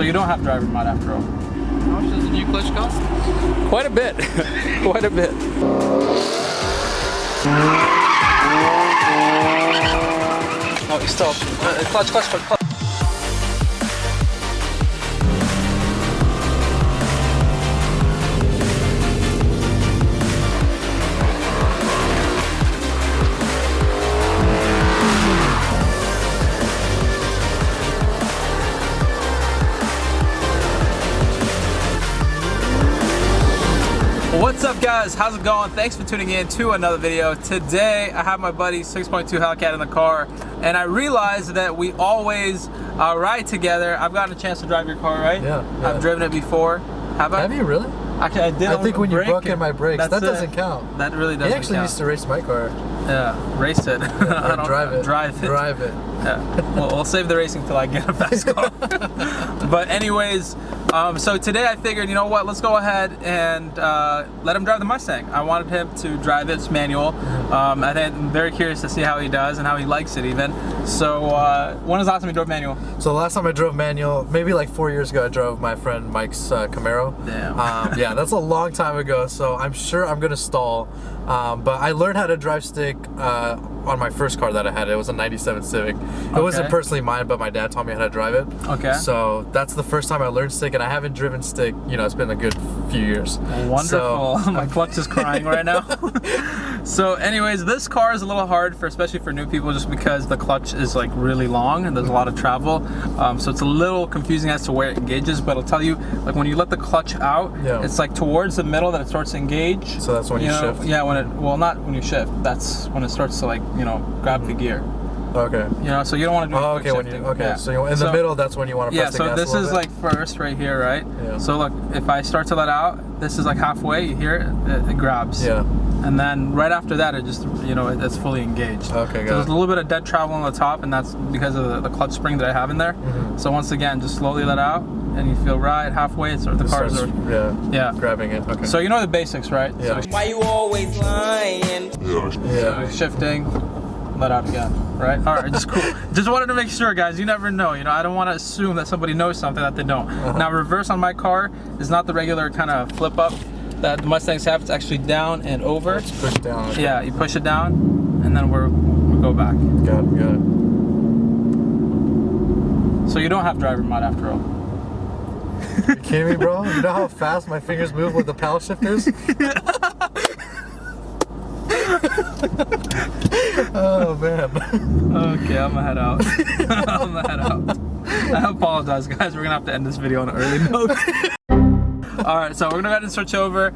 So you don't have driver mod after all. How much does the new clutch cost? Quite a bit. Quite a bit. Oh, you stop. Clutch. What's up guys, how's it going? Thanks for tuning in to another video. Today I have my buddy 6.2 Hellcat in the car, and I realized that we always ride together. I've gotten a chance to drive your car, right? Yeah. I've driven it before. Have I? Have you really? Actually, I did. I think when you broke in my brakes, that doesn't count. That really doesn't count. He actually needs to race my car. Yeah, race it. Yeah, I don't drive it. Drive it. Yeah. Well, we'll save the racing till I get a fast car. But anyways, so today I figured, you know what, let's go ahead and let him drive the Mustang. I wanted him to drive its manual. I think I'm very curious to see how he does and how he likes it even. So when was the last time you drove manual? So the last time I drove manual, maybe like 4 years ago, I drove my friend Mike's Camaro. Damn. Yeah, that's a long time ago, so I'm sure I'm gonna stall. But I learned how to drive stick on my first car that I had. It was a 97 Civic. It wasn't personally mine, but my dad taught me how to drive it. Okay. So that's the first time I learned stick, and I haven't driven stick, you know, it's been a good few years. Wonderful. So, my clutch is crying right now. So anyways, this car is a little hard especially for new people, just because the clutch is like really long and there's a lot of travel. So it's a little confusing as to where it engages, but I'll tell you, like when you let the clutch out, it's like towards the middle that it starts to engage. So that's when you shift? Yeah, well, not when you shift. That's when it starts to, like, you know, grab the gear. Okay. You know, so you don't want to do okay, shifting. So in the middle, that's when you want to press the gas a little bit. Yeah, so this is like first right here, right? Yeah. So look, if I start to let out, this is like halfway, you hear it, it grabs. Yeah. And then right after that, it just, you know, it's fully engaged. Okay, so there's a little bit of dead travel on the top, and that's because of the clutch spring that I have in there. So once again, just slowly let out, and you feel right halfway, the cars are grabbing it. Okay. So you know the basics, right? Yeah. So, why you always lying? So shifting, let out again, right? All right, just cool. Just wanted to make sure, guys. You never know. You know, I don't want to assume that somebody knows something that they don't. Now, reverse on my car is not the regular kind of flip up that the Mustangs have. It's actually down and over. It's pushed down. Okay. Yeah, you push it down, and then we go back. Got it. So you don't have driver mod after all. You kidding me, bro? You know how fast my fingers move with the paddle shifters? Oh man. Okay, I'm gonna head out. I apologize, guys. We're gonna have to end this video on an early note. All right, so we're gonna go ahead and switch over.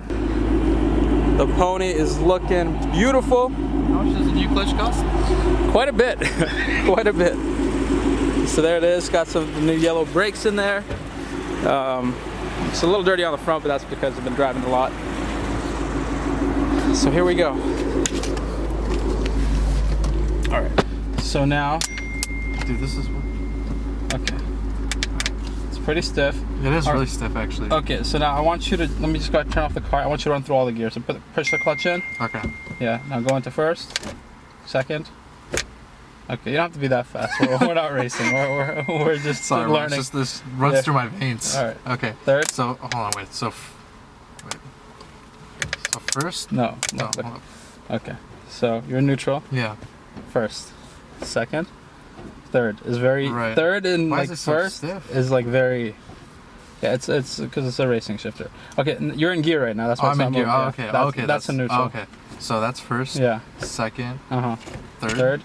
The pony is looking beautiful. How much does the new clutch cost? Quite a bit. Quite a bit. So there it is. Got some new yellow brakes in there. It's a little dirty on the front, but that's because I've been driving a lot. So here we go. All right. So now, dude, this is okay. It's pretty stiff. It is really stiff, actually. Okay. So now I want you to let me just go turn off the car. I want you to run through all the gears. So push the clutch in. Okay. Yeah. Now go into first, second. Okay, you don't have to be that fast. We're not racing. We're just learning. It's just this runs through my veins. All right. Okay. Third. So hold on, wait. So first? No. Hold on. Okay. So you're neutral. Yeah. First, second, third is very third and why like is it first so stiff? is like very. Yeah, it's because it's a racing shifter. Okay, you're in gear right now. That's why I'm in gear. Oh, okay. That's a neutral. Okay. So that's first. Yeah. Second. Third.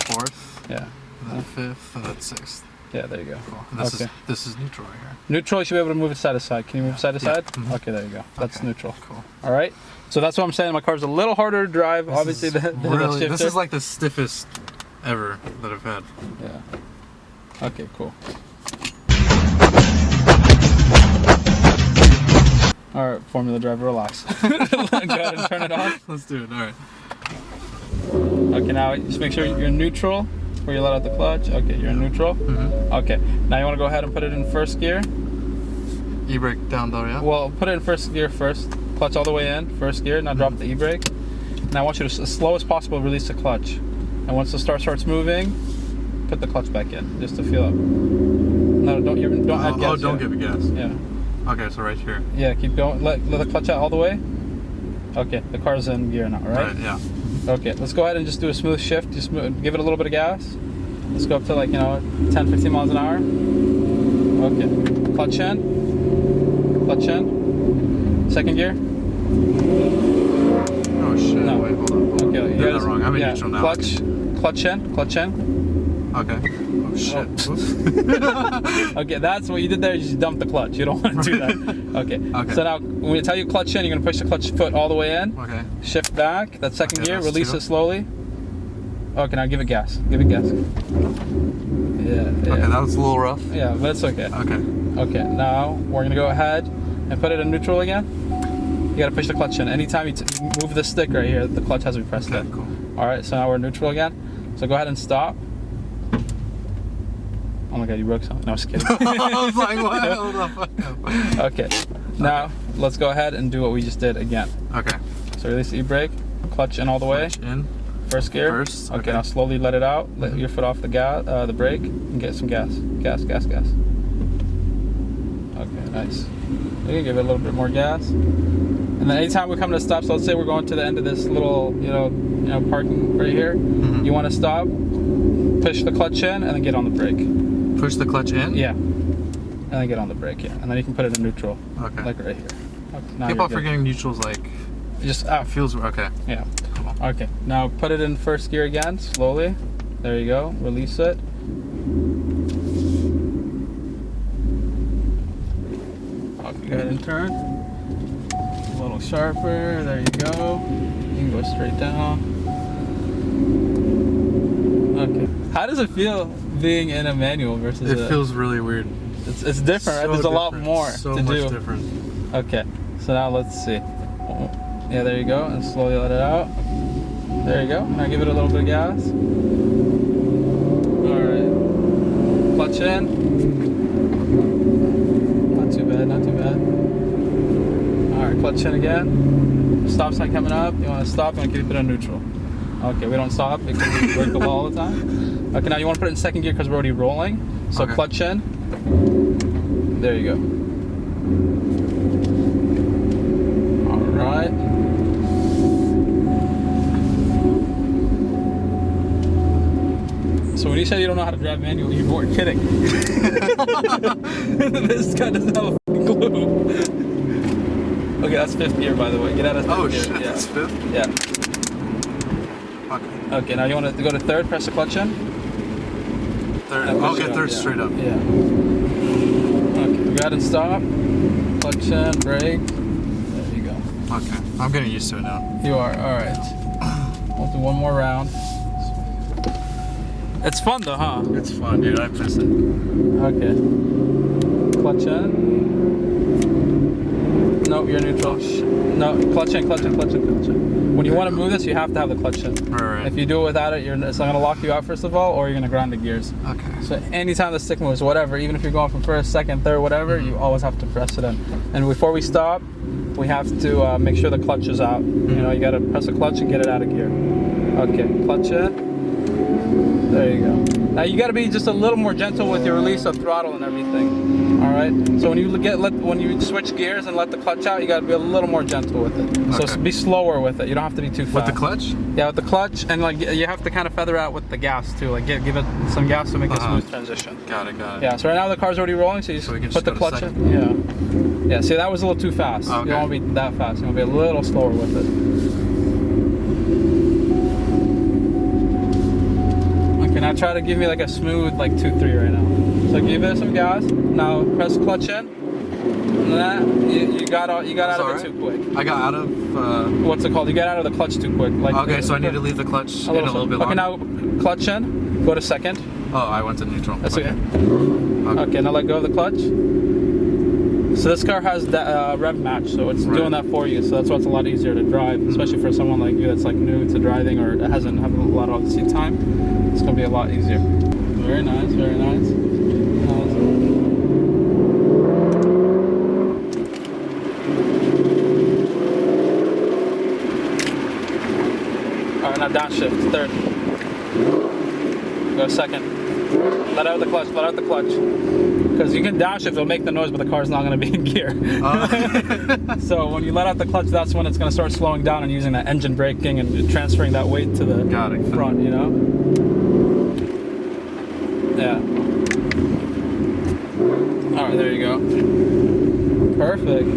Fourth. Yeah. And then fifth, and then sixth. Yeah, there you go. Cool. This is neutral right here. Neutral, you should be able to move it side to side. Can you move side to side? Okay, there you go. That's neutral. Cool. All right. So that's what I'm saying. My car's a little harder to drive, obviously, than the shifter. This is like the stiffest ever that I've had. Yeah. Okay, cool. All right, Formula driver, relax. Go ahead and turn it on. Let's do it. All right. Okay, now just make sure you're neutral before you let out the clutch. Okay, you're in neutral. Okay, now you want to go ahead and put it in first gear. E-brake down though, yeah? Well, put it in first gear first. Clutch all the way in, first gear. Now drop the e-brake. Now I want you to, as slow as possible, release the clutch. And once the starts moving, put the clutch back in, just to feel it. No, don't add gas. Oh, don't yet. give it gas. Yeah. Okay, so right here. Yeah, keep going. Let the clutch out all the way. Okay, the car's in gear now, right? Right, yeah. Okay, let's go ahead and just do a smooth shift. Just give it a little bit of gas. Let's go up to like, 10, 15 miles an hour. Okay, clutch in. Clutch in. Second gear. Oh shit, No. wait, hold on. Okay, you Did that wrong. I'm in neutral now. Clutch in. Okay. Oh shit. Whoops. Okay, that's what you did there. You just dumped the clutch. You don't want to do that. Okay. Okay. So now, when we tell you clutch in, you're gonna push the clutch foot all the way in. Okay. Shift back. That's second Okay, gear. that's Release two. it slowly. Okay, now give it gas. Give it gas. Yeah. Okay, that was a little rough. Yeah, but it's okay. Okay. Okay, now we're gonna go ahead and put it in neutral again. You gotta push the clutch in. Anytime you move the stick right here, the clutch has to be pressed Okay, in. cool. All right, so now we're neutral again. So go ahead and stop. Oh my God, you broke something. No, I was kidding. I was like, what? Hold the fuck up. Okay, now let's go ahead and do what we just did again. Okay. So release the e-brake, clutch in all the way. Clutch in. First gear. First, Okay, okay. now slowly let it out. Let your foot off the the brake, and get some gas. Gas. Okay, nice. You can give it a little bit more gas. And then anytime we come to a stop, so let's say we're going to the end of this little, parking right here. Mhm. You want to stop, push the clutch in, and then get on the brake. Push the clutch in? Yeah. And then get on the brake, yeah. And then you can put it in neutral. Okay. Like right here. Okay, now Keep you're on good. forgetting neutral's like, Just out. feels, okay. Yeah. Come on. Okay. Now put it in first gear again, slowly. There you go. Release it. Okay, go ahead and turn. A little sharper. There you go. You can go straight down. Okay. How does it feel being in a manual versus It feels really weird. It's different, right? So There's a lot different. more so to much do. different. Okay, so now let's see. Yeah, there you go, and slowly let it out. There you go. Now give it a little bit of gas. All right. Clutch in. Not too bad, not too bad. All right, clutch in again. Stop sign coming up. You want to stop and keep it in neutral. Okay, we don't stop because we break the law all the time. Okay, now you want to put it in second gear because we're already rolling. So Okay. clutch in. There you go. All right. So when you say you don't know how to drive manual, you weren't kidding. This guy doesn't have a fucking clue. Okay, that's fifth gear, by the way. Get out of fifth Oh gear. shit, Yeah. that's fifth? Yeah. Okay. Okay, now you want to go to third, press the clutch in. Third. And push Okay, it up, third yeah. straight up. Yeah. Okay, go ahead and stop. Clutch in, brake. There you go. Okay. I'm getting used to it now. You are, alright. We'll do one more round. It's fun though, huh? It's fun, dude. I miss it. Okay. Clutch in. No, you're neutral. No, clutch in. When you want to move this, you have to have the clutch in. Right. If you do it without it, it's not going to lock you out first of all, or you're going to grind the gears. Okay. So anytime the stick moves, whatever, even if you're going from first, second, third, whatever, you always have to press it in. And before we stop, we have to make sure the clutch is out. You got to press the clutch and get it out of gear. Okay, clutch in. There you go. Now you got to be just a little more gentle with your release of throttle and everything. All right. So when you switch gears and let the clutch out, you got to be a little more gentle with it. So Okay. be slower with it. You don't have to be too fast. With the clutch? Yeah, with the clutch, and like you have to kind of feather out with the gas too. Like give it some gas to make a smooth transition. Got it. Yeah. So right now the car's already rolling, so you just So we can put just the go to clutch second? in. Yeah. Yeah. See, that was a little too fast. Okay. You don't want to be that fast. You want to be a little slower with it. Okay, now try to give me like a smooth like 2-3 right now. So give it some gas. Now press clutch in. Nah, you got out of it too quick. I got out of. What's it called? You got out of the clutch too quick. Like Okay, so I need to leave the clutch in a little bit Okay, longer. now clutch in. Go to second. Oh, I went to neutral. That's okay. Okay, now let go of the clutch. So this car has that rev match, so it's doing that for you. So that's why it's a lot easier to drive, especially for someone like you that's like new to driving or hasn't had a lot of seat time. It's gonna be a lot easier. Very nice, very nice. Alright, now downshift, third. Go second. Let out the clutch, let out the clutch. because you can downshift, it'll make the noise, but the car's not going to be in gear. So when you let out the clutch, that's when it's going to start slowing down and using that engine braking and transferring that weight to the front, you know? Yeah. All right, there you go. Perfect.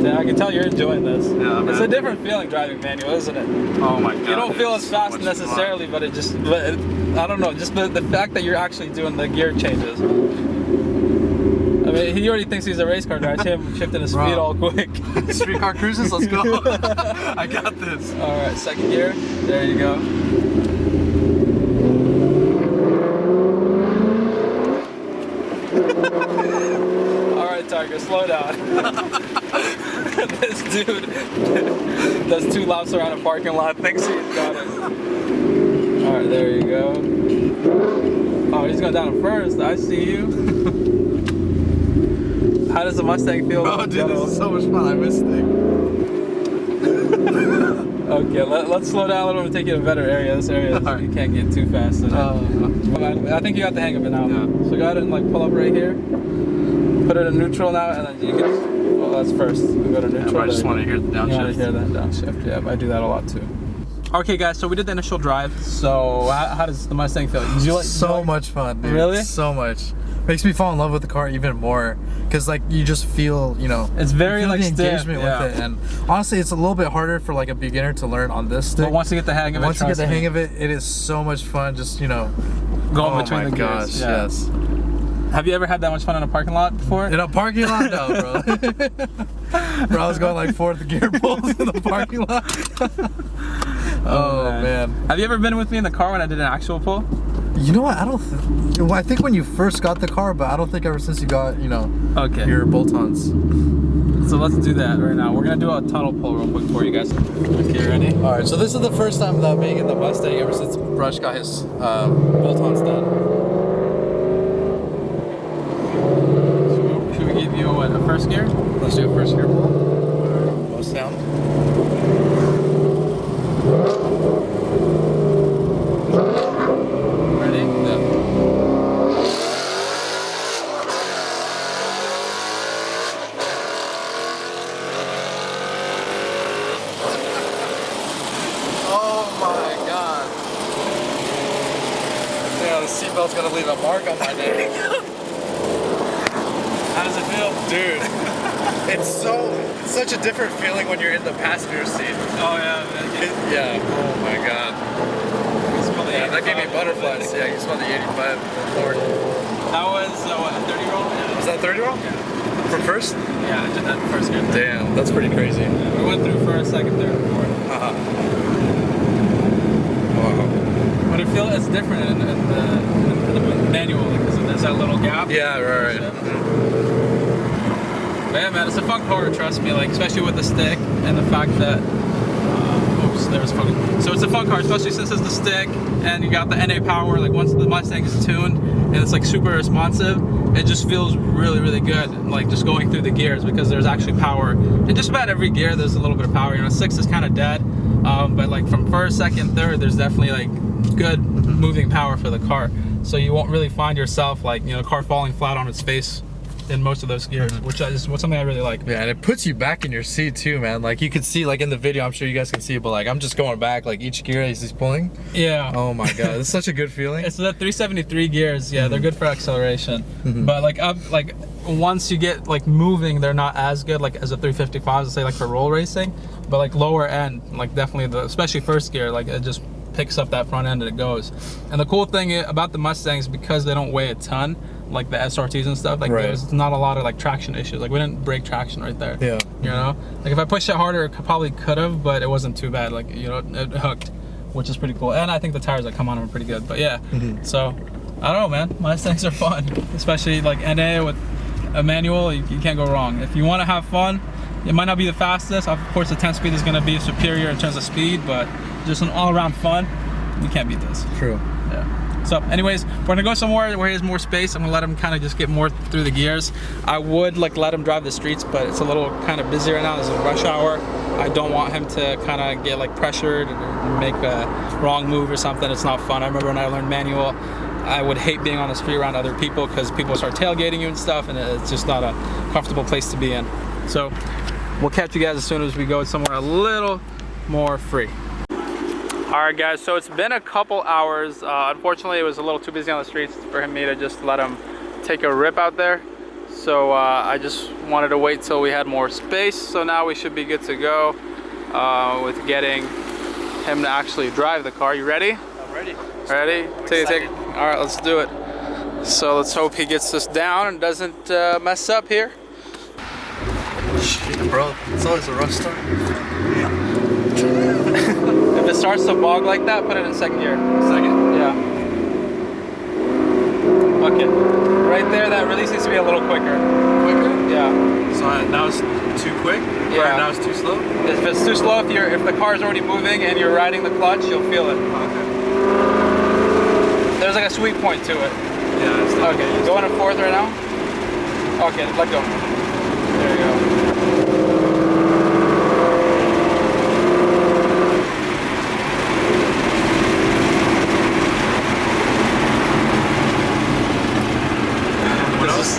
Yeah, I can tell you're enjoying this. Yeah, man. It's a different feeling driving manual, isn't it? Oh my god. You don't feel as fast necessarily, but it just, I don't know, just the fact that you're actually doing the gear changes. I mean, he already thinks he's a race car driver. I see him shifting his speed all quick. Street car cruises, let's go. I got this. All right, second gear. There you go. All right, Tiger, slow down. This dude does 2 laps around a parking lot, thinks he's got it. All right, there you go. Oh, he's going down first. I see you. How does the Mustang feel? Oh, dude, this is so much fun. I missed it. Okay, let's slow down a little and take you to a better area. This area, you can't get too fast in it. I think you got the hang of it now. Yeah. So go ahead and like pull up right here. Put it in neutral now, and then you can. Well, that's first. We'll go to neutral. Yeah, I just want to hear the downshift. You want to hear that downshift? Yeah, I do that a lot too. Okay, guys. So we did the initial drive. So how does the Mustang feel? Did you like? So much fun, dude. Really? So much. Makes me fall in love with the car even more, because like you just feel, you know, it's very like the stiff, engagement with it, and honestly, it's a little bit harder for like a beginner to learn on this stick. But once you get the hang of it, once you get the hang of it, it is so much fun. Just, you know, going between the gears. Yeah. Yes. Have you ever had that much fun in a parking lot before? In a parking lot, no, bro. Bro, I was going like 4th gear pulls in the parking lot. Oh man. Have you ever been with me in the car when I did an actual pull? You know what? Well, I think when you first got the car, but I don't think ever since you got, you know, your bolt-ons. So let's do that right now. We're gonna do a tunnel pull real quick for you guys. Okay, ready? All right. So this is the first time that being in the Mustang ever since Brush got his bolt-ons done. Should we give you what, a first gear? Let's do a first gear pull. Most sound. Ready? Yeah. Oh my god. Yeah, the seatbelt's gonna leave a mark on my neck. How does it feel? Dude, it's such a different feeling when you're in the passenger seat. Oh yeah, man. Yeah, oh my god. Yeah, that gave me butterflies. Yeah, you smell the 85 Ford. That was what, a 30-year-old? Yeah. Was that 30-year-old? Yeah. For first? Yeah, I did that first gear. Damn, that's pretty crazy. Yeah, we went through first, second, third, and fourth. Wow. But it feels it's different in the manual because there's that little gap. Yeah, right. But yeah, man, it's a fun car, trust me, like, especially with the stick and the fact that, oops, there was fun. So it's a fun car, especially since it's the stick and you got the NA power, like once the Mustang is tuned and it's like super responsive, it just feels really, really good, like just going through the gears because there's actually power. In just about every gear, there's a little bit of power. You know, 6 is kind of dead, but like from first, second, third, there's definitely like good moving power for the car. So you won't really find yourself like, you know, the car falling flat on its face in most of those gears, which is something I really like. Yeah, and it puts you back in your seat too, man. Like you can see, like in the video, I'm sure you guys can see it, but like I'm just going back, like each gear as he's pulling. Yeah. Oh my god, it's such a good feeling. It's the 373 gears. Yeah, they're good for acceleration. But like once you get like moving, they're not as good like as a 355. Let's say like for roll racing, but like lower end, like definitely especially first gear, like it just picks up that front end and it goes. And the cool thing about the Mustangs, because they don't weigh a ton, like the SRTs and stuff, like there's not a lot of like traction issues. Like we didn't break traction right there. Yeah. You know, like if I pushed it harder, it probably could have, but it wasn't too bad. Like, you know, it hooked, which is pretty cool. And I think the tires that come on them are pretty good. But yeah, so I don't know, man. Mustangs are fun, especially like NA with a manual. You can't go wrong. If you want to have fun, it might not be the fastest. Of course, the 10-speed is going to be superior in terms of speed, but just an all-around fun, you can't beat this. True. Yeah. So anyways, we're gonna go somewhere where he has more space. I'm gonna let him kind of just get more through the gears. I would like let him drive the streets, but it's a little kind of busy right now. There's a rush hour. I don't want him to kind of get like pressured or make a wrong move or something. It's not fun. I remember when I learned manual, I would hate being on the street around other people because people start tailgating you and stuff, and it's just not a comfortable place to be in. So we'll catch you guys as soon as we go somewhere a little more free. All right, guys, so it's been a couple hours. Unfortunately, it was a little too busy on the streets for me to just let him take a rip out there. So I just wanted to wait till we had more space. So now we should be good to go with getting him to actually drive the car. You ready? I'm ready. Ready? Take. All right, let's do it. So let's hope he gets this down and doesn't mess up here. Shit, bro, it's always a rough start. If it starts to bog like that, put it in second gear. Second? Yeah. Okay. Right there, that release needs to be a little quicker. Quicker? Yeah. So now it's too quick? Yeah. Or now it's too slow? If it's too slow, if the car is already moving and you're riding the clutch, you'll feel it. Okay. There's like a sweet point to it. Yeah, it's Okay, you going in fourth right now? Okay, let go. There you go.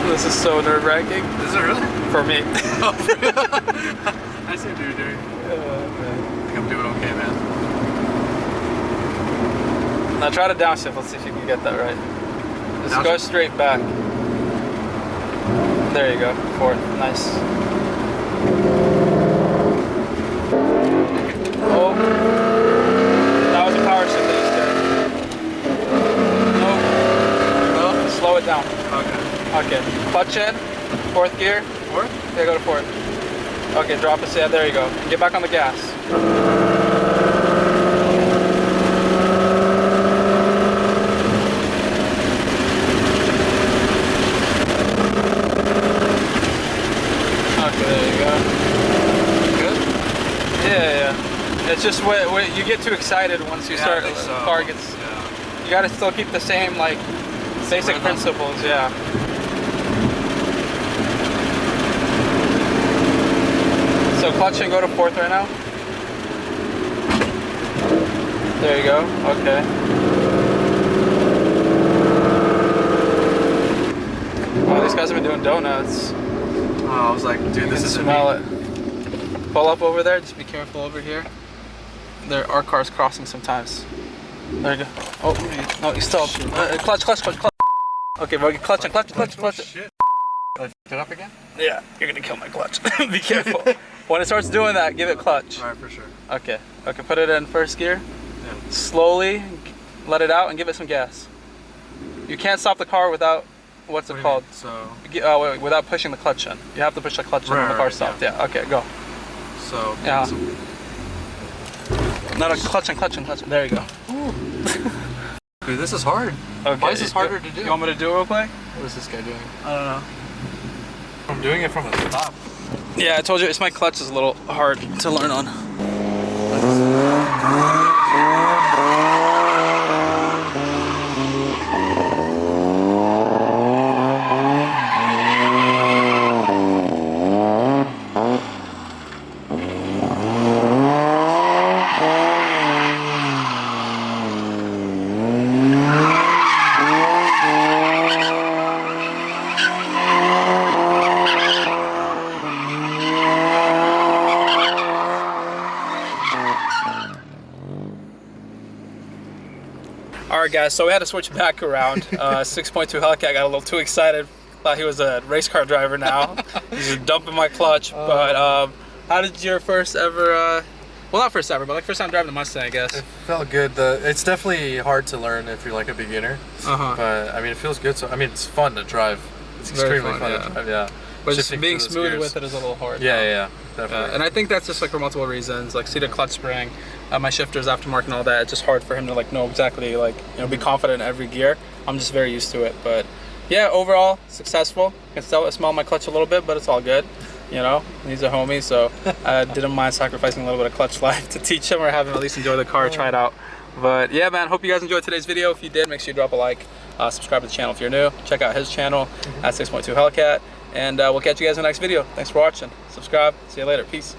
This is so nerve-wracking. Is it really? For me. I see what you're doing. I think I'm doing okay, man. Now try to downshift. Let's see if you can get that right. Just Downshift? go straight back. There you go. Fourth. Nice. Oh. That was a power shift that you did. Nope. No? Slow it down. Okay. Okay. Clutch in. Fourth gear. Fourth? Yeah, go to fourth. Okay, drop it. Yeah, there you go. Get back on the gas. It's just what you get too excited once you start. The car gets. Yeah. You gotta still keep the same like basic principles. Yeah. So clutch and go to fourth right now. There you go. Okay. Wow, these guys have been doing donuts. Oh, I was like, dude, this isn't smell me. it. Pull up over there. Just be careful over here. There are cars crossing sometimes. There you go. Oh, no, you stopped. Clutch. Okay, bro, clutch. Oh, shit. Did I f it up again? Yeah, you're gonna kill my clutch. Be careful. When it starts doing that, give it clutch. Alright, for sure. Okay, put it in first gear. Yeah. Slowly let it out and give it some gas. You can't stop the car without, what's it called? So, without pushing the clutch in. You have to push the clutch in when the car stops. Yeah, okay, go. so Yeah. Not a clutch. There you go. Dude, this is hard. Okay. Why is this harder to do? You want me to do it real quick? What is this guy doing? I don't know. I'm doing it from the top. Yeah, I told you, my clutch is a little hard to learn on. Alright guys, so we had to switch back around. 6.2 Hellcat got a little too excited. Thought he was a race car driver now. He's just dumping my clutch. But how did your first ever, well not first ever, but like first time driving the Mustang, I guess? It felt good. It's definitely hard to learn if you're like a beginner. But I mean, it feels good. So I mean, it's fun to drive. It's extremely fun to drive, yeah. But just being smooth with it is a little hard. Yeah, definitely. And I think that's just like for multiple reasons, like see the clutch spring, my shifter's aftermarket and all that. It's just hard for him to like know exactly, like, you know, be confident in every gear. I'm just very used to it. But yeah, overall successful. I can smell my clutch a little bit, but it's all good. You know, he's a homie, so I didn't mind sacrificing a little bit of clutch life to teach him or have him at least enjoy the car, try it out. But yeah, man, hope you guys enjoyed today's video. If you did, make sure you drop a like, subscribe to the channel if you're new, check out his channel at 6.2 Hellcat, and we'll catch you guys in the next video. Thanks for watching. Subscribe. See you later. Peace.